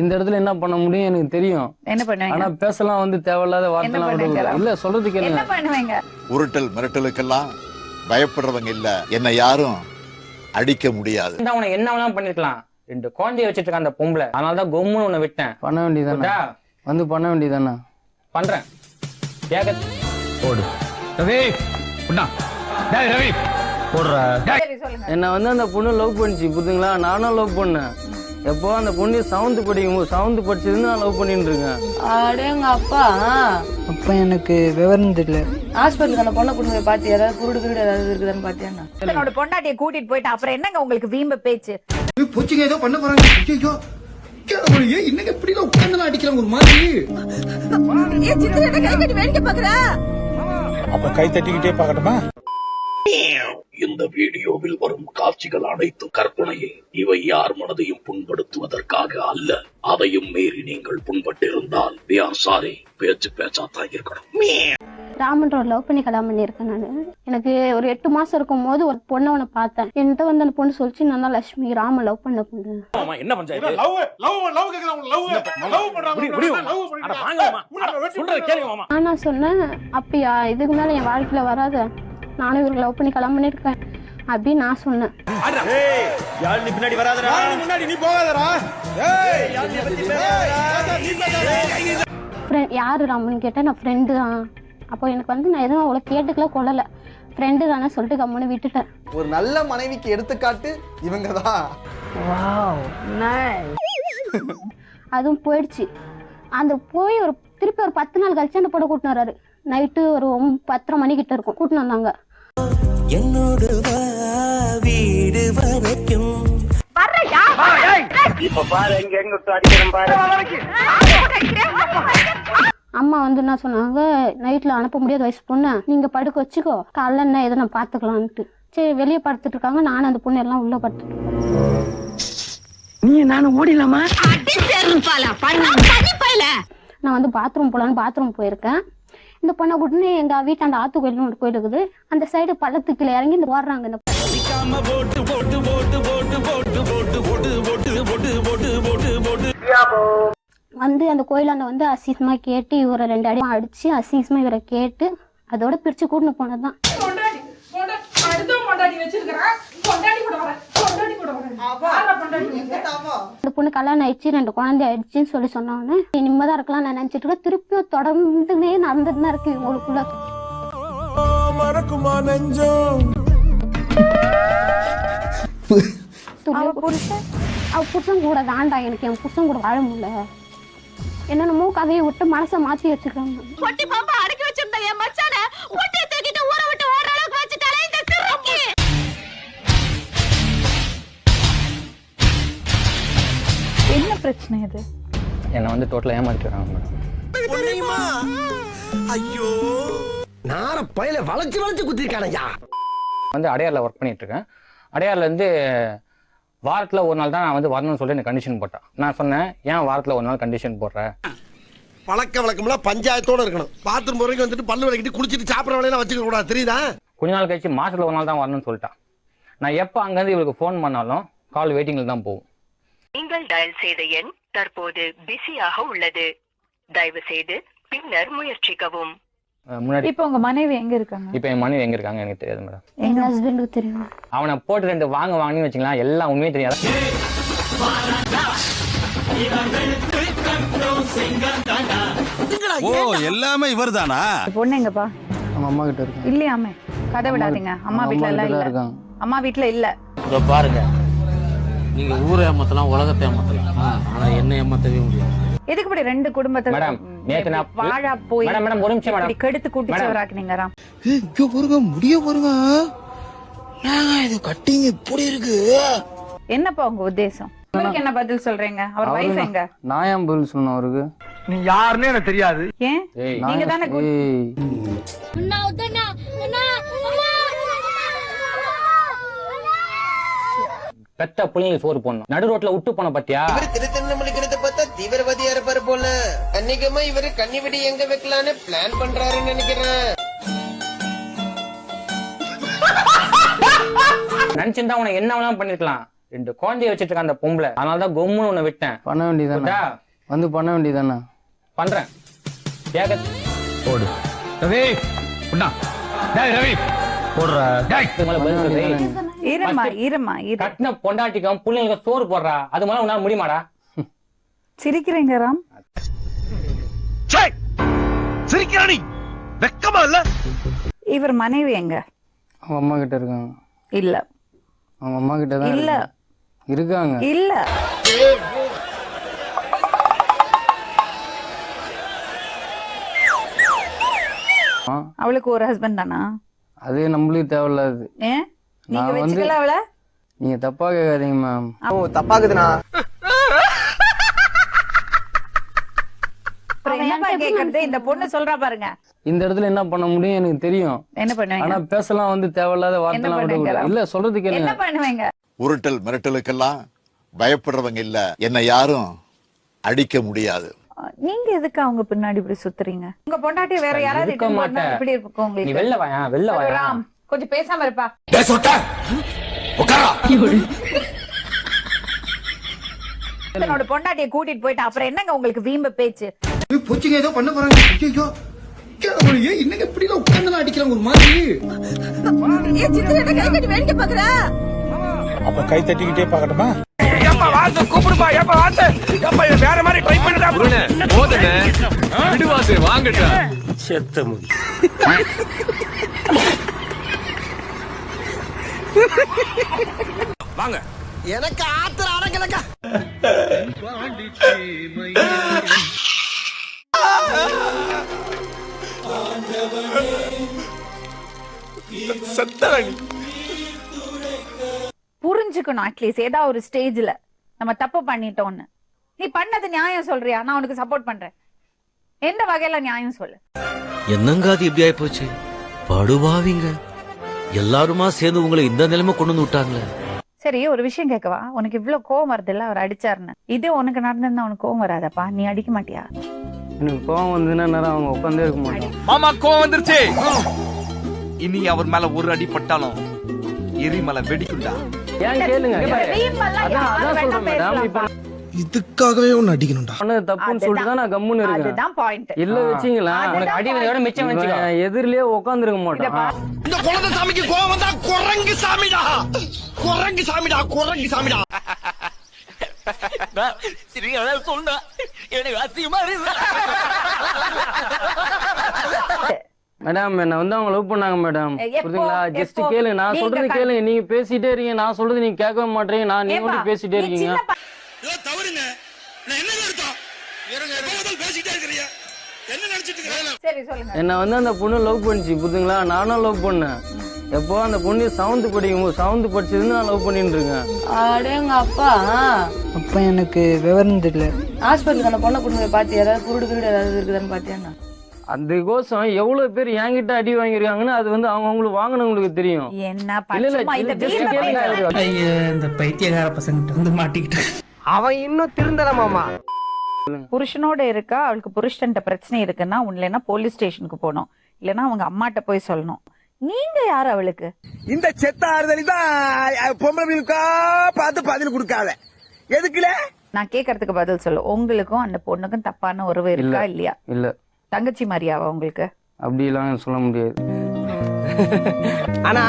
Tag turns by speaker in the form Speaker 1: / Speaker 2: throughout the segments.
Speaker 1: இந்த இடத்துல என்ன பண்ண முடியும் எனக்கு தெரியும்.
Speaker 2: என்ன பண்ணுவீங்க?
Speaker 1: ஆனா பேசலாம் வந்து தேவையில்லாத வார்த்தைலாம் விட இல்ல சொல்றது கேளுங்க.
Speaker 2: என்ன பண்ணுவீங்க?
Speaker 3: உருட்டல் மிரட்டலுக்கெல்லாம் பயப்படுறவங்க இல்ல. என்ன யாரும் அடிக்க முடியாது.
Speaker 4: உனக்கு என்ன வேணாலும் பண்ணிருக்கலாம். 2 குழந்தைய வச்சிட்டு இருக்க அந்த பொம்பளை, அதனாலதான் கொம்முன்னு உன்னை விட்டேன்.
Speaker 1: பண்ண வேண்டியதானே, வந்து பண்ண வேண்டியதானே.
Speaker 4: பண்றேன் கேக்க
Speaker 5: போடு ரவி. டேய் ரவி போடுறா.
Speaker 2: சரி சொல்லுங்க.
Speaker 1: என்ன வந்து அந்த பொண்ணு லவ் பண்ணிச்சு புரியுதுங்களா. நானும் லவ் பண்ணேன். எப்போ அந்த பொண்ணு 7th படிக்கும்போது 7th படிச்சது நான் லவ் பண்ணிட்டு இருக்கேன்.
Speaker 6: எங்க அப்பா அப்பா எனக்கு விவரம் தெரியல. ஹாஸ்பிட்டலுக்கு அந்த பொண்ணை கொண்டு போய் பாத்து ஏதாவது குருடு ஏதாவது இருக்குதான்னு பாத்தியா?
Speaker 2: என்னோட பொண்டாட்டியை கூட்டிட்டு போயிட்டு அப்புறம் என்னங்க உங்களுக்கு வீம்பு பேச்சு?
Speaker 7: போச்சுங்க ஏதோ பண்ண போறாங்க. ஐயோ இன்னைக்கு எப்படி உட்கார்ந்து அடிக்கிறாங்க ஒரு மாதிரி.
Speaker 5: அப்ப கை தட்டிக்கிட்டே பாக்கட்டுமா?
Speaker 8: இந்த வீடியோவில் வரும் காட்சிகள் அனைத்தும் கற்பனையில். இவை யார் மனதையும் புண்படுத்துவதற்காக அல்ல. அதையும் மீறி நீங்கள் புண்பட்டிருந்தால் சாரி, பேச்சாத்தான் இருக்கணும்.
Speaker 9: ராமன்ற லவ் பண்ணி கல்யாணம் பண்ணியிருக்கேன் நான். எனக்கு ஒரு 8 மாசம் இருக்கும் போது ஒரு பொண்ணை உன்னை பார்த்தேன். என்கிட்ட வந்து அந்த பொண்ணு சொல்லிச்சு, நான் தான் லட்சுமி ராம லவ் பண்ண பொண்ணு.
Speaker 5: என்ன பஞ்சாயத்து?
Speaker 9: ஆனா சொன்னேன், அப்படியா இதுக்கு மேல என் வாழ்க்கையில வராத, நானும் இவருக்கு லவ் பண்ணி கல்யாணம் பண்ணிருக்கேன் அப்படின்னு நான் சொன்னேன். யாரு ராமன் கேட்டா நான் ஃப்ரெண்டு தான். அப்போ எனக்கு வந்து நான் எதுவும் அவ்வளோ கேட்டுக்கல கொள்ளல, ஃப்ரெண்டு தானே சொல்லிட்டு கம்முன்னு விட்டுட்டேன்.
Speaker 7: ஒரு நல்ல மனைவிக்கு எடுத்துக்காட்டு இவங்க தான்.
Speaker 9: அதுவும் போயிடுச்சு. அந்த போய் ஒரு திருப்பி ஒரு 10 நாள் கழிச்சு அந்த பொண்ணை கூட்டினு வர்றாரு. நைட்டு ஒரு 10:30 மணிக்கிட்ட இருக்கும் கூட்டினு வந்தாங்க.
Speaker 10: வீடு வரைக்கும்
Speaker 9: அம்மா வந்து என்ன சொன்னாங்க, நைட்ல அனுப்ப முடியாத வயசு பொண்ணு நீங்க படுக்க வச்சுக்கோ, காலைல என்ன எதை நான் பாத்துக்கலான்ட்டு. சரி வெளியே படுத்துட்டு இருக்காங்க, நானும் அந்த பொண்ணு எல்லாம் உள்ள படுத்துட்டு.
Speaker 10: நீ நானும் ஓடிலாமா?
Speaker 9: நான் வந்து பாத்ரூம் போலான்னு பாத்ரூம் போயிருக்கேன். இந்த பொண்ணை கூட்டின்னு எங்க வீட்டாண்ட ஆத்து கோயில்னு ஒரு கோயில் இருக்குது, அந்த சைடு பள்ளத்துக்குள்ள இறங்கி இந்த ஓடுறாங்க. இந்த வந்து அந்த கோயிலாண்ட வந்து அசீசமா கேட்டு இவரை 2 அடி அடிச்சு அசீசமா இவரை கேட்டு அதோட பிரிச்சு கூட்டின்னு போனதுதான். அந்த பொண்ணு கல்யாணம் ஆயிடுச்சு, 2 குழந்தை ஆயிடுச்சுன்னு சொல்லி சொன்னோன்னு நிம்மதியா இருக்கலாம் நான் நினைச்சிட்டு இருக்கேன். திருப்பியும் தொடர்ந்துமே நடந்துட்டு தான் இருக்கு உங்களுக்குள்ள. அவ புருஷன் கூட வேண்டாம் எனக்கு, என் புருஷன் கூட வாழ முடியல, என்னென்னமோ கதையை விட்டு மனசை மாத்தி வச்சுக்கிறாங்க.
Speaker 2: என்ன பிரச்சனை இது?
Speaker 4: என்ன வந்து டோட்டலா ஏமாத்திடுறாங்க மேடம்.
Speaker 10: ஐயோ நார பையில வளைச்சு குத்திருக்கானயா.
Speaker 4: வந்து அடையார்ல ஒர்க் பண்ணிட்டு இருக்கேன். அடையார்ல இருந்து வாரத்துல ஒரு நாள் தான் நான் வந்து வரணும்னு சொல்லி எனக்கு கண்டிஷன் போட்டேன். நான் சொன்னேன், ஏன் வாரத்துல ஒரு நாள் கண்டிஷன் போடுறேன்?
Speaker 10: பழக்க வழக்கம்லாம் பஞ்சாயத்தோட இருக்கணும். பாத்ரூம் போறவங்க வந்துட்டு பல்லு விளக்கிட்டு குளிச்சிட்டு சாப்பிட்ற வேலையெல்லாம் வச்சுக்க கூடாது, தெரியுதா?
Speaker 4: கொஞ்ச நாள் கழிச்சு மாசத்துல ஒரு நாள் தான் வரணும்னு சொல்லிட்டான். நான் எப்ப அங்கிருந்து இவருக்கு ஃபோன் பண்ணாலும் கால் வெயிட்டிங்ல தான் போகும்.
Speaker 11: நீங்கள் டயல் செய்த எண் தற்போது பிஸியாக உள்ளது, தயவு செய்து பின்னர் முயற்சிக்கவும்.
Speaker 4: முன்னாடி
Speaker 2: இப்போ உங்க மனைவி எங்க இருக்காங்க?
Speaker 4: இப்ப என் மனைவி எங்க இருக்காங்க எனக்கு தெரியாது மேடம்.
Speaker 9: எங்க ஹஸ்பண்டுக்கு தெரியும்.
Speaker 4: அவனை போட்டு 2 வாங்கன்னு வச்சுக்கலாம், எல்லாம் உண்மையே தெரியாது.
Speaker 5: ஓ எல்லாமே இவர் தானா?
Speaker 2: பொண்ணு எங்கப்பா?
Speaker 1: அம்மா கிட்ட இருக்கு.
Speaker 2: இல்லையாமே, கதை விடாதீங்க. அம்மா வீட்டுல எல்லாம் இல்ல. அம்மா வீட்டுல இல்ல.
Speaker 12: இதோ பாருங்க, நீங்க ஊரை ஏமாத்தலாம், உலகத்தை ஏமாத்தலாம், ஆனா என்ன ஏமாத்தவே முடியாது.
Speaker 2: எதுக்கு இப்படி 2 குடும்பத்தை வாழா போய்
Speaker 4: மேடம் ஒரு நிமிஷம் மேடம்
Speaker 2: கெடுத்து கூட்டிச்சவராக்குனீங்க?
Speaker 7: முடிய வருங்க இது கட்டிங் இப்படி இருக்கு.
Speaker 2: என்னப்பா உங்க உத்தேசம்? உங்களுக்கு என்ன பதில் சொல்றீங்க? அவர் வைஃப் எங்க?
Speaker 1: நான் ஏன் பதில் சொன்னேன் அவருக்கு?
Speaker 10: நீ யாருன்னு எனக்கு தெரியாது.
Speaker 2: ஏன் நீங்க தானே
Speaker 4: பெத்த பிள்ளைங்க சோறு போடணும், நடு ரோட்ல விட்டு போன பத்தியா?
Speaker 10: திருத்தணமலிக்கிறத பார்த்தா தீவிரவாதியா இருப்பாரு போல. அன்னைக்குமா இவரு கண்ணி விடி எங்க வைக்கலான்னு பிளான் பண்றாருன்னு நினைக்கிறேன்.
Speaker 4: நினைச்சிருந்தா உனக்கு என்ன வேணாலும் பண்ணிருக்கலாம். 2 குழந்தைய வச்சிட்டு இருக்க அந்த பொம்பளை, அதனாலதான் கொம்முன்னு உன்னை விட்டேன்.
Speaker 1: பண்ண வேண்டியதானே, வந்து பண்ண வேண்டியதானே.
Speaker 4: பண்றேன் கேக்க
Speaker 5: போடு ரவி உண்ணா. டேய் ரவி போடுறா. டேய்
Speaker 4: பதில் சொல்லு.
Speaker 2: இருமா இருமா இரு.
Speaker 4: கட்டின பொண்டாட்டிக்கும் பிள்ளைங்களுக்கு சோறு போடுறா, அது மேல உன்னால முடியுமாடா?
Speaker 2: சிரிக்கிறீங்க ராம்.
Speaker 5: சிரிக்கிறானி வெக்கமா இல்ல?
Speaker 2: இவர் மனைவி எங்க?
Speaker 1: அவங்க அம்மா கிட்ட இருக்காங்க.
Speaker 2: இல்ல
Speaker 1: அவங்க அம்மா கிட்ட தான்
Speaker 2: இல்ல
Speaker 1: இருக்காங்க.
Speaker 2: இல்ல அவளுக்கு ஒரு ஹஸ்பண்ட் தானா?
Speaker 1: அது நம்மளுக்கு தேவையில்லாது.
Speaker 2: ஏன் நீங்க வெச்சுக்கல அவள?
Speaker 1: நீங்க தப்பா கேட்காதீங்க மேம்.
Speaker 10: ஓ தப்பாக்குதுண்ணா.
Speaker 2: என்னப்பா கேக்குறது? இந்த பொண்ணு சொல்றா பாருங்க.
Speaker 1: இந்த இடத்துல என்ன பண்ண முடியும் எனக்கு தெரியும்.
Speaker 2: என்ன பண்ணுவீங்க?
Speaker 1: ஆனா பேசலாம் வந்து தேவையில்லாத வார்த்தைலாம் விட இல்ல. சொல்றது கேளுங்க.
Speaker 2: என்ன பண்ணுவீங்க?
Speaker 3: உருட்டல் மிரட்டலுக்கெல்லாம் பயப்படுறவங்க இல்ல. என்னை யாரும் அடிக்க முடியாது.
Speaker 2: நீங்க எதுக்கு அவங்க பின்னாடி இப்படி சுத்துறீங்க? உங்க பொண்டாட்டி வேற யாராவது
Speaker 4: இருக்க மாட்டேன்.
Speaker 2: இப்படி இருக்கும்
Speaker 4: நீ
Speaker 2: உங்களுக்கு?
Speaker 4: வெளில வாயா, வெளில வாயா.
Speaker 2: ராம் கொஞ்சம் பேசாம இருப்பா. என்னோட பொண்டாட்டியை கூட்டிட்டு போயிட்டு அப்புறம் என்னங்க உங்களுக்கு வீம்பு பேச்சு?
Speaker 7: போச்சுங்க ஏதோ பண்ண போறாங்க. ஐயோ கேள இன்னைக்கு இப்படி உட்கார்ந்து அடிக்கிறாங்க ஒரு மாதிரி.
Speaker 5: அப்ப கை தட்டிக்கிட்டே பார்க்கட்டுமா? ஏப்பா வாசு கூப்பிடுப்பா. ஏப்பா வாசு, ஏப்பா வேற மாதிரி ட்ரை பண்ணுடா. போதுனே விடு வாசு, வாங்கடா. செத்த முடி. வாங்க.
Speaker 10: எனக்கு ஆத்திர அடங்கலக்கா.
Speaker 5: சத்தராணி
Speaker 2: புரிஞ்சுக்கணும் அட்லீஸ்ட் ஏதாவது ஒரு ஸ்டேஜ்ல நம்ம தப்பு பண்ணிட்டோம்னு. நீ பண்ணது நியாயம் சொல்றியா? நான் உனக்கு சப்போர்ட் பண்றேன். எந்த வகையில நியாயம் சொல்லு.
Speaker 12: என்னங்க அது இப்படி ஆயி போச்சு? படுவாவிங்க எல்லாருமா சேர்ந்து உங்களை இந்த நிலைமை கொண்டு வந்து விட்டாங்களே.
Speaker 2: சரி ஒரு விஷயம் கேட்கவா? உனக்கு இவ்வளவு கோவம் வருது இல்ல அவர் அடிச்சாருன்னு. இது உனக்கு நடந்திருந்தா உனக்கு கோவம் வராதப்பா? நீ அடிக்க மாட்டியா?
Speaker 1: எனக்கு கோவம் வந்ததுன்னா நேரம் அவங்க உட்காந்தே இருக்க மாட்டேன்.
Speaker 5: மாமா கோவம் வந்துருச்சு. இனி அவர் மேல ஒரு அடி பட்டாலும் எரிமலை வெடிக்குண்டா.
Speaker 1: ஏன் கேளுங்க. அதான் சொல்றேன் மேடம். இப்ப
Speaker 7: இதுக்காகவே ஒன்னு அடிக்கணும்டா.
Speaker 1: பண்ணது தப்புன்னு சொல்லிட்டு தான் நான் கம்முன்னு இருக்கேன்.
Speaker 2: அதுதான் பாயிண்ட்.
Speaker 1: இல்ல வச்சீங்களா,
Speaker 4: உனக்கு அடிவதையோட மிச்சம் வச்சுக்கோ.
Speaker 1: எதிரிலேயே உட்காந்துருக்க மாட்டேன்.
Speaker 7: இந்த குழந்தை சாமிக்கு கோவம் வந்தா குரங்கு சாமிடா. குரங்கு சாமிடா, குரங்கு சாமிடா.
Speaker 12: சொன்னா எனக்கு அசிங்கமா இருக்கு.
Speaker 1: மேடம் என்ன வந்து அவங்க லவ் பண்ணாங்க மேடம். புரியுதுங்களா? ஜஸ்ட் கேளுங்க, நான் சொல்றது கேளுங்க. நீங்க பேசிட்டே இருக்கீங்க, நான் சொல்றது நீங்க கேட்கவே மாட்டீங்க. நான் நீங்க மட்டும் பேசிட்டே இருக்கீங்க.
Speaker 5: தவறுங்க. நான் என்ன அர்த்தம்? பேசிட்டே இருக்கறியா? என்ன நினைச்சிட்டு இருக்கற?
Speaker 2: சரி சொல்லுங்க.
Speaker 1: என்ன வந்து அந்த பொண்ணு லவ் பண்ணிச்சு. புரியுதுங்களா? நானும் லவ் பண்ணேன். எப்போ அந்த பொண்ணு 7th படிக்கும் 7th படிச்சதுன்னு நான் லவ் பண்ணிட்டு இருக்கேன்.
Speaker 6: அடேங்க அப்பா. அப்ப எனக்கு விவரம் தெரியல. ஹாஸ்பிட்டலுக்கு அந்த பொண்ணை கொண்டு போய் பாத்தியா? ஏதாவது குருடு ஏதாவது இருக்குதான்னு பாத்தியா?
Speaker 1: அதுக்கோசம் எவ்வளவு பேர் என்கிட்ட அடி வாங்கிருக்காங்கன்னு அது வந்து அவங்களுக்கு வாங்கினவங்களுக்கு தெரியும்.
Speaker 2: என்ன பச்சமா இந்த
Speaker 10: இந்த பைத்தியக்கார பசங்க வந்து மாட்டிக்கிட்டேன். அவன் இன்னும் திருந்தல மாமா.
Speaker 2: புருஷனோட இருக்கா, அவளுக்கு புருஷன்ட்ட பிரச்சனை இருக்குன்னா இல்லைன்னா போலீஸ் ஸ்டேஷனுக்கு போகணும், இல்லைன்னா அவங்க அம்மாட்ட போய் சொல்லணும். நீங்க யாரு அவளுக்கு?
Speaker 10: இந்த செத்த ஆறுதலி தான் பொம்பளைக்கா பார்த்து பதில் கொடுக்காத. எதுக்குல?
Speaker 2: நான் கேக்குறதுக்கு பதில் சொல்லு. உங்களுக்கும் அந்த பொண்ணுக்கும் தப்பான உறவு இருக்கா இல்லையா?
Speaker 1: இல்ல.
Speaker 2: தங்கச்சி மாதிரியாவா உங்களுக்கு?
Speaker 1: அப்படி எல்லாம் சொல்ல முடியாது.
Speaker 10: ஆனா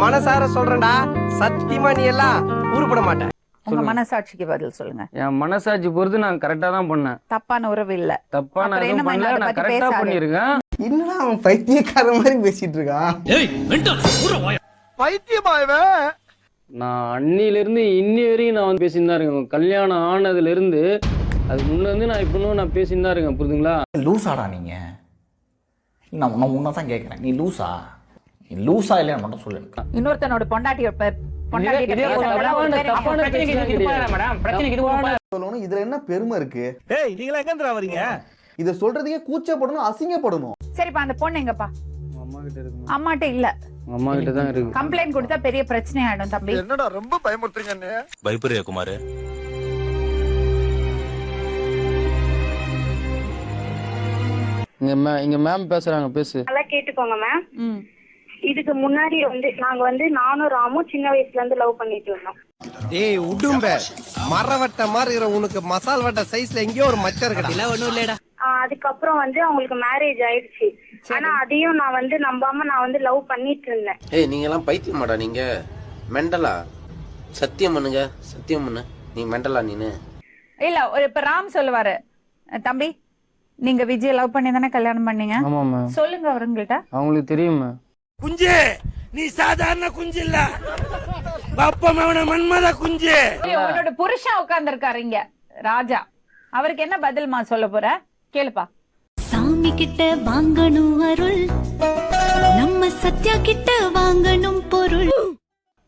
Speaker 10: மனசார சொல்றேன்டா, சத்தியமா நீ எல்லாம் உருப்பட மாட்டேன்.
Speaker 2: உங்க மனசாட்சிக்கு பதில் சொல்லுங்க.
Speaker 1: என் மனசாட்சி பொறுத்து நான் கரெக்டா தான் பண்ணேன்.
Speaker 2: தப்பான உறவு இல்ல.
Speaker 1: தப்பா நான் எதுவும் பண்ணல, நான் கரெக்டா பண்ணிருக்கேன்.
Speaker 10: என்னடா அவன் பைத்தியக்கார மாதிரி பேசிட்டு இருக்கான். பைத்தியமாவே.
Speaker 1: நான் அன்னில இருந்து இன்னி வரையும் நான் வந்து பேசிட்டு தான் இருக்கேன். கல்யாணம் ஆனதுல இருந்து அது முன்ன இருந்து நான் இப்ப நான் பேசிட்டு தான் இருக்கேன். புரியுதுங்களா?
Speaker 13: லூசாடா நீங்க? நான் உன்னதான் கேட்கிறேன். நீ லூசா? நீ லூசா இல்லையா மட்டும் சொல்லு.
Speaker 2: இன்னொருத்தனோட பொண்டாட்டிய
Speaker 10: இதுல என்ன பெருமை இருக்கு?
Speaker 5: நீங்களா எங்க வரீங்க?
Speaker 10: இத சொல்றதுக்கே கூச்சப்படணும், அசிங்கப்படணும்.
Speaker 2: சரிப்பா அந்த பொண்ணு எங்கப்பா?
Speaker 1: அம்மா கிட்ட இருக்கு.
Speaker 2: அம்மாட்ட இல்ல,
Speaker 1: அம்மா கிட்ட தான் இருக்கு.
Speaker 2: கம்ப்ளைண்ட் கொடுத்தா பெரிய பிரச்சனை ஆயிடும் தம்பி.
Speaker 7: என்னடா ரொம்ப பயமுறுத்துறீங்க?
Speaker 5: பயப்படுறியா குமார்?
Speaker 1: இங்க மேம் பேசுறாங்க, பேசு.
Speaker 14: நல்லா கேட்டுக்கோங்க மேம். இதுக்கு முன்னாடி வந்து நாங்க வந்து நானும் ராமும் சின்ன வயசுல இருந்து லவ் பண்ணிட்டு இருந்தோம்.
Speaker 10: டேய் உடும்ப மரவட்ட மாதிரி உனக்கு மசால் வட்ட சைஸ்ல எங்கேயோ ஒரு மச்சம் இருக்குடா. இல்ல ஒண்ணும் இல்லடா.
Speaker 14: அதுக்கப்புறம் வந்து அவங்களுக்கு மேரேஜ் ஆயிடுச்சு. ஆனா அதையும் நான் வந்து நம்பாம நான் வந்து லவ் பண்ணிட்டு இருந்தேன்.
Speaker 10: ஏய் நீங்க எல்லாம் பைத்தியமாடா நீங்க? மெண்டலா? சத்தியம் பண்ணுங்க, சத்தியம் பண்ணு. நீ மெண்டலா நீனு?
Speaker 2: இல்ல இப்ப ராம் சொல்லுவாரு, தம்பி நீங்க விஜய் லவ் பண்ணி தானே கல்யாணம் பண்ணீங்க?
Speaker 1: ஆமாம்மா.
Speaker 2: சொல்லுங்க அவங்கள்ட்ட.
Speaker 1: அவங்களுக்கு தெரியுமா?
Speaker 5: குஞ்சு நீ சாதாரண குஞ்சு இல்ல, அப்பமவன மன்மத குஞ்சு.
Speaker 2: உன்னோட புருஷன் உட்கார்ந்திருக்காரு இங்க, ராஜா. அவருக்கு என்ன பதில்மா சொல்ல போற? கேளுப்பா.
Speaker 15: சாமி கிட்ட வாங்கணும் அருள், நம்ம சத்யா கிட்ட வாங்கணும் பொருள்.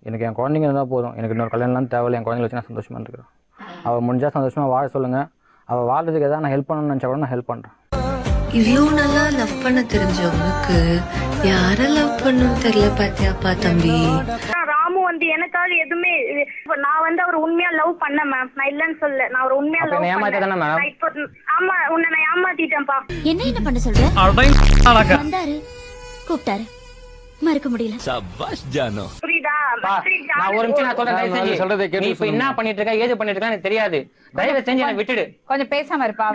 Speaker 4: எனக்கு என் குழந்தைங்க இருந்தால் போதும், எனக்கு இன்னொரு கல்யாணம்லாம் தேவையில்லை. என் குழந்தைங்க வச்சு நான் சந்தோஷமா இருக்கிறேன். அவள் முடிஞ்சா சந்தோஷமா வாழ சொல்லுங்க. அவள் வாழ்றதுக்கு எதாவது நான் ஹெல்ப் பண்ணணும்னு நினச்சா கூட நான் ஹெல்ப் பண்ணுறேன்.
Speaker 6: இவ்வளோ நல்லா லவ் பண்ண தெரிஞ்சவனுக்கு யார லவ் பண்ணணும் தெரியல பாத்தியாப்பா தம்பி.
Speaker 14: ராமு வந்து எனக்காக எதுவுமே நான் வந்து அவர் உண்மையா லவ் பண்ண மேம். நான் இல்லன்னு சொல்ல, நான் அவர் உண்மையா லவ் பண்ணேன். ஆமா உன்னை நான் ஏமாத்திட்டேன்ப்பா.
Speaker 15: என்ன பண்ண சொல்ற? வந்தாரு கூப்பிட்டாரு, மறக்க முடியல.
Speaker 12: சபாஷ் ஜானோ.
Speaker 14: புரியுதா?
Speaker 4: நான் ஒரு நிமிஷம் நான் சொல்றேன்.
Speaker 1: சொல்றதை கேட்டு
Speaker 4: நீ இப்ப என்ன பண்ணிட்டு இருக்க, ஏது பண்ணிட்டு இருக்க எனக்கு தெரியாது. தயவு செஞ்சு என்ன விட்டுடு.
Speaker 2: கொஞ்சம் பேசாம இருப்பா.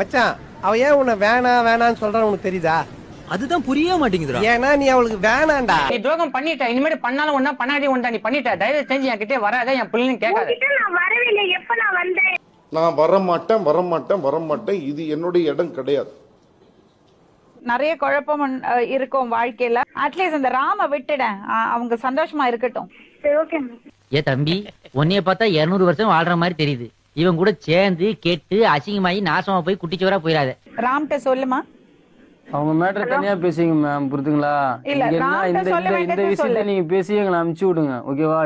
Speaker 10: மச்சான் அவ ஏன் உன்னை வேணான்னு சொல்றான்னு உனக்கு தெரியுதா?
Speaker 12: அதுதான் புரிய மாட்டேங்குதுடா.
Speaker 10: ஏன்னா நீ அவளுக்கு வேணாண்டா.
Speaker 4: நீ துரோகம் பண்ணிட்ட, இனிமேல் பண்ணாலும் ஒண்ணா பண்ணாடி ஒன்றா நீ பண்ணிட்ட. தயவு செஞ்சு என் கிட்டே வராத, என் பிள்ளைன்னு கேட்காத.
Speaker 14: நான் வரவே இல்லை. எப்ப நான் வந்தேன்?
Speaker 16: நான் வரமாட்டேன். இது என்னுடைய இடம் கிடையாது.
Speaker 2: நிறைய குழப்பம் இருக்கும் வாழ்க்கையில. அட்லீஸ்ட் இந்த ராம விட்டுட, அவங்க சந்தோஷமா இருக்கட்டும்.
Speaker 17: ஏ தம்பி, உன்னைய பார்த்தா 200 வருஷம் வாழ்ற மாதிரி தெரியுது. இவன் கூட சேர்ந்து கெட்டு அசிங்கமாயி நாசமா போய் குட்டிச்சோரா போயிடாத.
Speaker 2: ராம்கிட்ட சொல்லுமா?
Speaker 1: அவங்க மேட்டர் தனியா பேசுங்க மேம், புரியுதுங்களா?
Speaker 2: இல்ல
Speaker 1: இந்த விஷயத்த நீங்க பேசி எங்களை அனுப்பிச்சு விடுங்க, ஓகேவா?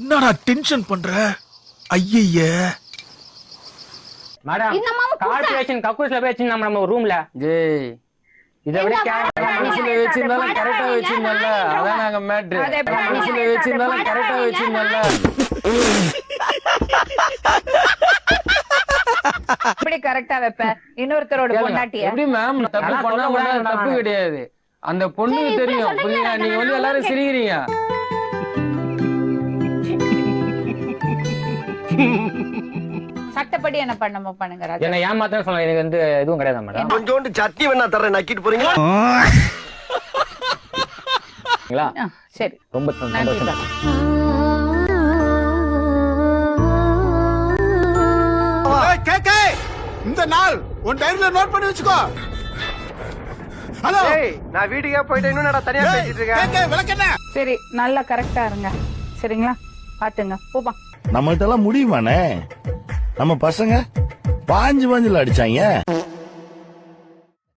Speaker 5: என்னடா டென்ஷன் பண்ற? ஐயய்ய
Speaker 4: மேடம், கார்ப்பரேஷன் கக்கூஸ்ல போய் நம்ம ரூம்ல
Speaker 1: ஜெய் இதை விட கக்கூஸ்ல வச்சிருந்தாலும் கரெக்டா வச்சிருந்தல. அதான் நாங்க மேட்ரு. கக்கூஸ்ல வச்சிருந்தாலும் கரெக்டா வச்சிருந்தல.
Speaker 2: எப்படி கரெக்டா வைப்ப இன்னொருத்தரோட பொண்டாட்டிய?
Speaker 1: எப்படி மேம்? தப்பு பண்ணா தப்பு கிடையாது, அந்த பொண்ணுக்கு தெரியும். புரியுதா? நீங்க வந்து எல்லாரும் சிரிக்கிறீங்க.
Speaker 2: சட்டப்படி என்ன பண்ணமோ பண்ணுங்க ராஜா.
Speaker 4: என்ன ஏமாத்தன்னு சொன்னா எனக்கு வந்து எதுவும் கிடையாது மேடம்.
Speaker 10: கொஞ்சோண்டு சட்டி வேணா தரேன், நக்கிட்டு போறீங்களா?
Speaker 2: சரி,
Speaker 4: ரொம்ப சந்தோஷம்.
Speaker 5: இந்த நாள் உன் டைரியில நோட் பண்ணி வச்சுக்கோ. ஹலோ,
Speaker 10: நான் வீட்டுக்கே போயிட்டு இன்னும் தனியா பேசிட்டு இருக்கேன்.
Speaker 2: சரி, நல்லா கரெக்டா இருங்க சரிங்களா? பாத்துங்க போப்பா.
Speaker 5: நம்மகிட்ட எல்லாம் முடியுமானே? நம்ம பசங்க பாஞ்சு அடிச்சாங்க.